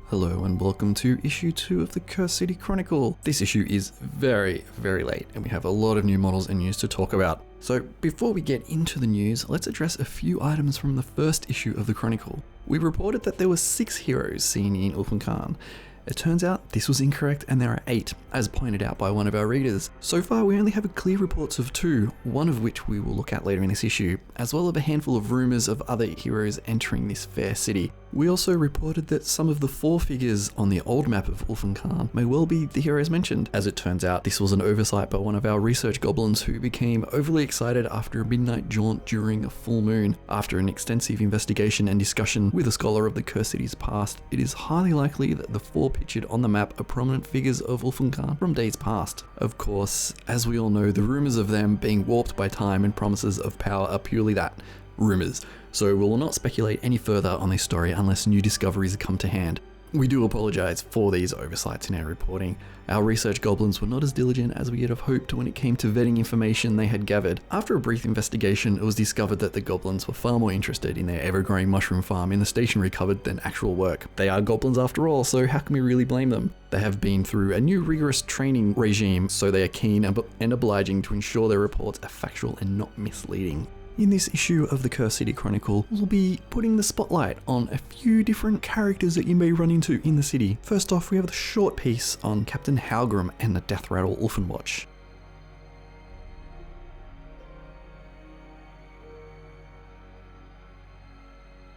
Hello and welcome to issue 2 of the Cursed City Chronicle. This issue is very late and we have a lot of new models and news to talk about. So before we get into the news, let's address a few items from the first issue of the Chronicle. We reported that there were 6 heroes seen in Ulfenkarn. It turns out this was incorrect and there are 8, as pointed out by one of our readers. So far we only have clear reports of 2, one of which we will look at later in this issue, as well as a handful of rumours of other heroes entering this fair city. We also reported that some of the 4 figures on the old map of Ulfenkarn may well be the heroes mentioned. As it turns out, this was an oversight by one of our research goblins who became overly excited after a midnight jaunt during a full moon. After an extensive investigation and discussion with a scholar of the Cursed City's past, it is highly likely that the 4 pictured on the map are prominent figures of Ulfenkarn from days past. Of course, as we all know, the rumours of them being warped by time and promises of power are purely that, rumours. So we will not speculate any further on this story unless new discoveries come to hand. We do apologise for these oversights in our reporting. Our research goblins were not as diligent as we had hoped when it came to vetting information they had gathered. After a brief investigation, it was discovered that the goblins were far more interested in their ever-growing mushroom farm in the stationery cupboard than actual work. They are goblins after all, so how can we really blame them? They have been through a new rigorous training regime, so they are keen and obliging to ensure their reports are factual and not misleading. In this issue of the Cursed City Chronicle, we'll be putting the spotlight on a few different characters that you may run into in the city. First off, we have the short piece on Captain Halgrim and the Death Rattle Ulfenwatch.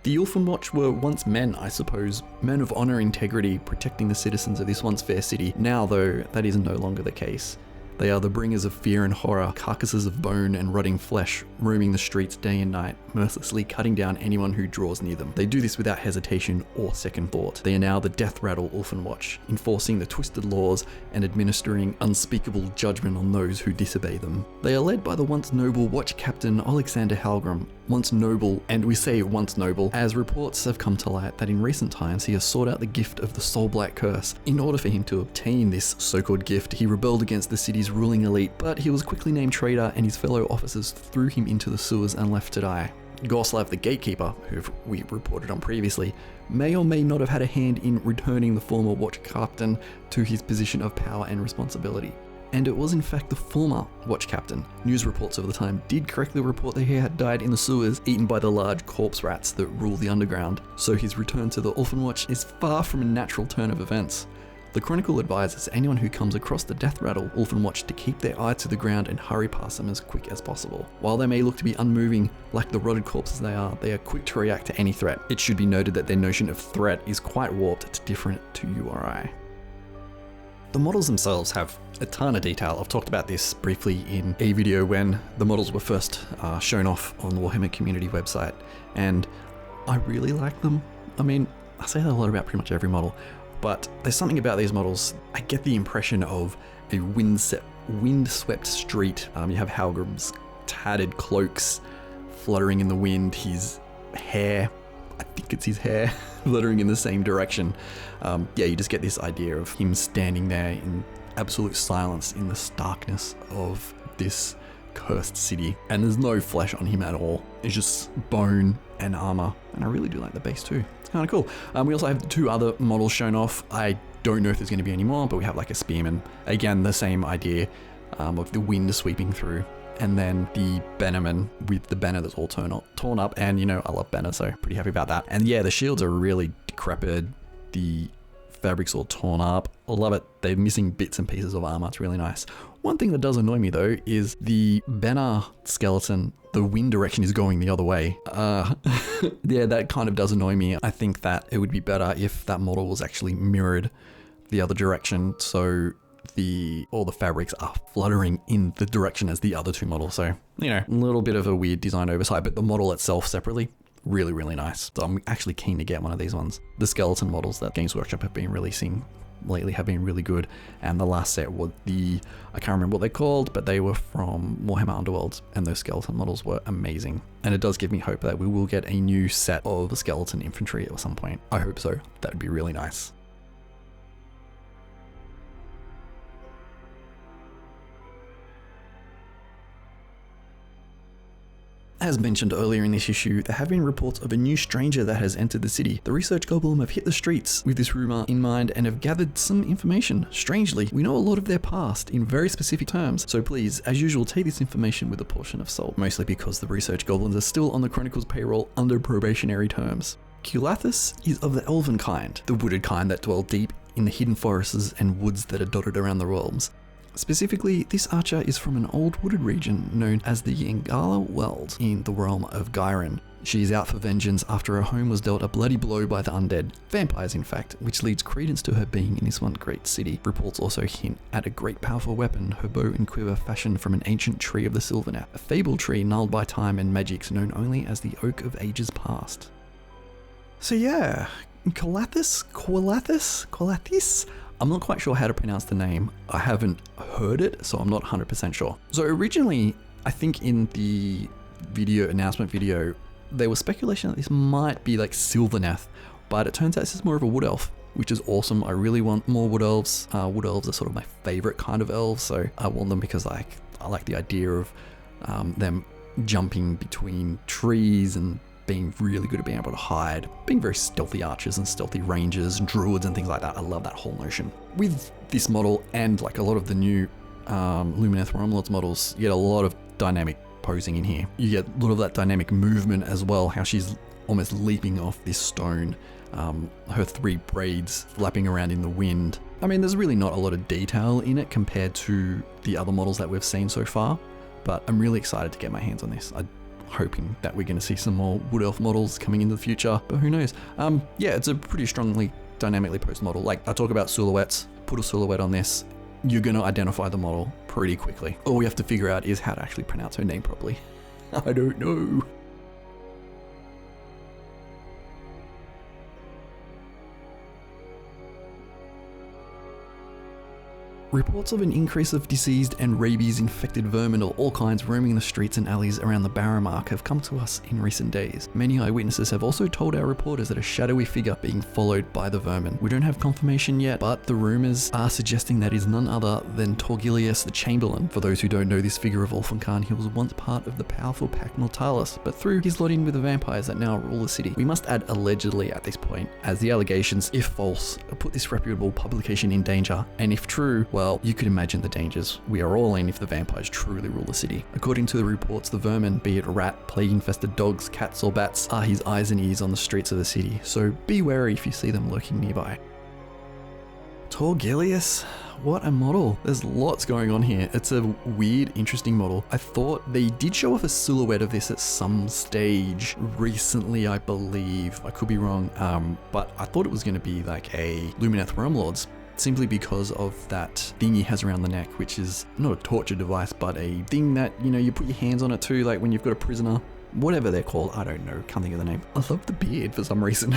The Ulfenwatch were once men, I suppose, men of honour and integrity, protecting the citizens of this once fair city. Now, though, that is no longer the case. They are the bringers of fear and horror, carcasses of bone and rotting flesh, roaming the streets day and night, mercilessly cutting down anyone who draws near them. They do this without hesitation or second thought. They are now the Death Rattle Ulfenwatch, enforcing the twisted laws and administering unspeakable judgment on those who disobey them. They are led by the once noble watch captain Alexander Halgrim, once noble, and we say once noble, as reports have come to light that in recent times he has sought out the gift of the Soul Black Curse. In order for him to obtain this so-called gift, he rebelled against the city's ruling elite, but he was quickly named traitor and his fellow officers threw him into the sewers and left to die. Gorslav the Gatekeeper, who we reported on previously, may or may not have had a hand in returning the former watch captain to his position of power and responsibility. And it was in fact the former watch captain. News reports of the time did correctly report that he had died in the sewers, eaten by the large corpse rats that rule the underground, so his return to the Ulfenwatch is far from a natural turn of events. The Chronicle advises anyone who comes across the Death Rattle Ulfenwatch to keep their eye to the ground and hurry past them as quick as possible. While they may look to be unmoving, like the rotted corpses they are quick to react to any threat. It should be noted that their notion of threat is quite warped to different to you or I. The models themselves have a ton of detail. I've talked about this briefly in a video when the models were first shown off on the Warhammer community website, and I really like them. I mean, I say that a lot about pretty much every model, but there's something about these models. I get the impression of a wind-swept street. You have Halgrim's tattered cloaks fluttering in the wind, his hair, I think it's his hair, fluttering in the same direction. You just get this idea of him standing there in absolute silence in the starkness of this cursed city. And there's no flesh on him at all. It's just bone and armor. And I really do like the base too. It's kind of cool. We also have 2 other models shown off. I don't know if there's going to be any more, but we have like a spearman. Again, the same idea of the wind sweeping through. And then the bannerman with the banner that's all torn up. And, you know, I love banner, so pretty happy about that. And yeah, the shields are really decrepit. The fabric's all torn up. I love it. They're missing bits and pieces of armor. It's really nice. One thing that does annoy me though is the banner skeleton. The wind direction is going the other way. Yeah, that kind of does annoy me. I think that it would be better if that model was actually mirrored the other direction, so all the fabrics are fluttering in the direction as the other 2 models. So, you know, a little bit of a weird design oversight, but the model itself separately, really nice. So I'm actually keen to get one of these ones. The skeleton models that Games Workshop have been releasing lately have been really good, and the last set were I can't remember what they're called, but they were from Warhammer Underworlds, and those skeleton models were amazing. And it does give me hope that we will get a new set of the skeleton infantry at some point. I hope so. That would be really nice. As mentioned earlier in this issue, there have been reports of a new stranger that has entered the city. The research goblin have hit the streets with this rumor in mind and have gathered some information. Strangely, we know a lot of their past in very specific terms, so please, as usual, take this information with a portion of salt, mostly because the research goblins are still on the Chronicles payroll under probationary terms. Culathus is of the elven kind, the wooded kind that dwell deep in the hidden forests and woods that are dotted around the realms. Specifically, this archer is from an old wooded region known as the Yangala Weld in the realm of Gyron. She is out for vengeance after her home was dealt a bloody blow by the undead, vampires in fact, which leads credence to her being in this one great city. Reports also hint at a great powerful weapon, her bow and quiver fashioned from an ancient tree of the Sylvaneth, a fabled tree nulled by time and magics known only as the Oak of Ages Past. So yeah, Culathus? I'm not quite sure how to pronounce the name. I haven't heard it, so I'm not 100% sure. So originally, I think in the announcement video, there was speculation that this might be like Sylvaneth, but it turns out this is more of a wood elf, which is awesome. I really want more wood elves. Wood elves are sort of my favorite kind of elves, so I want them because I like the idea of them jumping between trees and being really good at being able to hide, being very stealthy archers and stealthy rangers and druids and things like that. I love that whole notion. With this model and like a lot of the new Lumineth Realm Lords models, you get a lot of dynamic posing in here. You get a lot of that dynamic movement as well, how she's almost leaping off this stone, her three braids flapping around in the wind. I mean, there's really not a lot of detail in it compared to the other models that we've seen so far, but I'm really excited to get my hands on this. Hoping that we're going to see some more wood elf models coming into the future, but who knows. Yeah, it's a pretty strongly dynamically posed model. Like I talk about silhouettes, put a silhouette on this, you're going to identify the model pretty quickly. All we have to figure out is how to actually pronounce her name properly. I don't know. Reports of an increase of diseased and rabies-infected vermin of all kinds roaming the streets and alleys around the Barrow-mark have come to us in recent days. Many eyewitnesses have also told our reporters that a shadowy figure being followed by the vermin. We don't have confirmation yet, but the rumors are suggesting that is none other than Torgilius the Chamberlain. For those who don't know this figure of Ulfenkarn, he was once part of the powerful Pact Mortalis, but through his lot in with the vampires that now rule the city. We must add allegedly at this point, as the allegations, if false, put this reputable publication in danger, and if true, well, you could imagine the dangers we are all in if the vampires truly rule the city. According to the reports, the vermin, be it rat, plague-infested dogs, cats or bats, are his eyes and ears on the streets of the city, so be wary if you see them lurking nearby. Torgilius, what a model. There's lots going on here. It's a weird, interesting model. I thought they did show off a silhouette of this at some stage recently, I believe. I could be wrong, but I thought it was going to be like a Lumineth Realm Lords, simply because of that thing he has around the neck, which is not a torture device, but a thing that, you know, you put your hands on it too, like when you've got a prisoner, whatever they're called, I don't know, can't think of the name. I love the beard for some reason.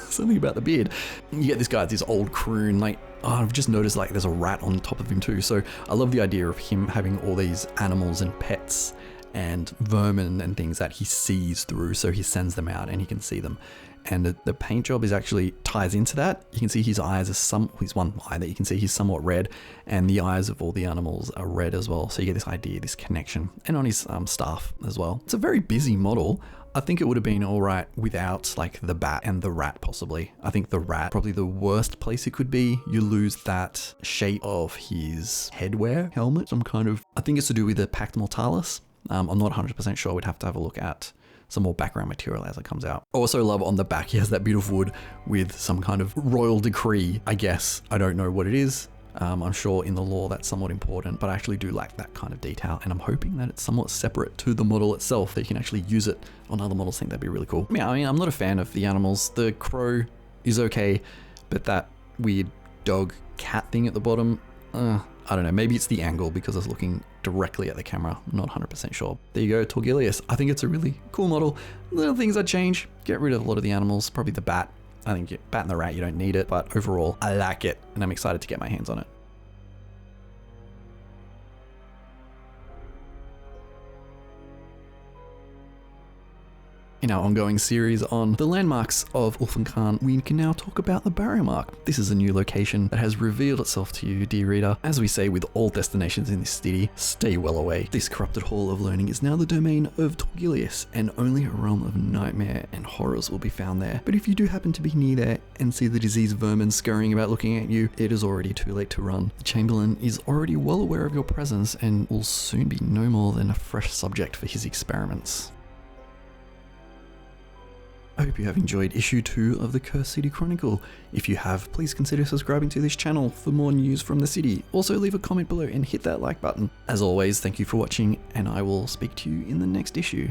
Something about the beard. You get this guy, this old croon, like, oh, I've just noticed like there's a rat on top of him too. So I love the idea of him having all these animals and pets and vermin and things that he sees through, so he sends them out and he can see them. And the paint job is actually ties into that. You can see his eyes are his one eye that you can see he's somewhat red, and the eyes of all the animals are red as well. So you get this idea, this connection, and on his staff as well. It's a very busy model. I think it would have been all right without like the bat and the rat possibly. I think the rat, probably the worst place it could be. You lose that shape of his headwear, helmet, some kind of, I think it's to do with the Pact Mortalis. I'm not 100% sure. We'd have to have a look at some more background material as it comes out. Also love on the back, he has that bit of wood with some kind of royal decree, I guess. I don't know what it is. I'm sure in the lore that's somewhat important, but I actually do like that kind of detail, and I'm hoping that it's somewhat separate to the model itself, that you can actually use it on other models. I think that'd be really cool. Yeah, I mean, I'm not a fan of the animals. The crow is okay, but that weird dog cat thing at the bottom, I don't know, maybe it's the angle because I was looking directly at the camera. I'm not 100% sure. There you go, Torgilius. I think it's a really cool model. Little things I'd change. Get rid of a lot of the animals, probably the bat. I think bat and the rat, you don't need it, but overall, I like it, and I'm excited to get my hands on it. In our ongoing series on the landmarks of Ulfenkhan, we can now talk about the Barrow Mark. This is a new location that has revealed itself to you, dear reader. As we say with all destinations in this city, stay well away. This corrupted hall of learning is now the domain of Torgilius, and only a realm of nightmare and horrors will be found there. But if you do happen to be near there and see the diseased vermin scurrying about looking at you, it is already too late to run. The Chamberlain is already well aware of your presence and will soon be no more than a fresh subject for his experiments. I hope you have enjoyed issue 2 of the Cursed City Chronicle. If you have, please consider subscribing to this channel for more news from the city. Also leave a comment below and hit that like button. As always, thank you for watching, and I will speak to you in the next issue.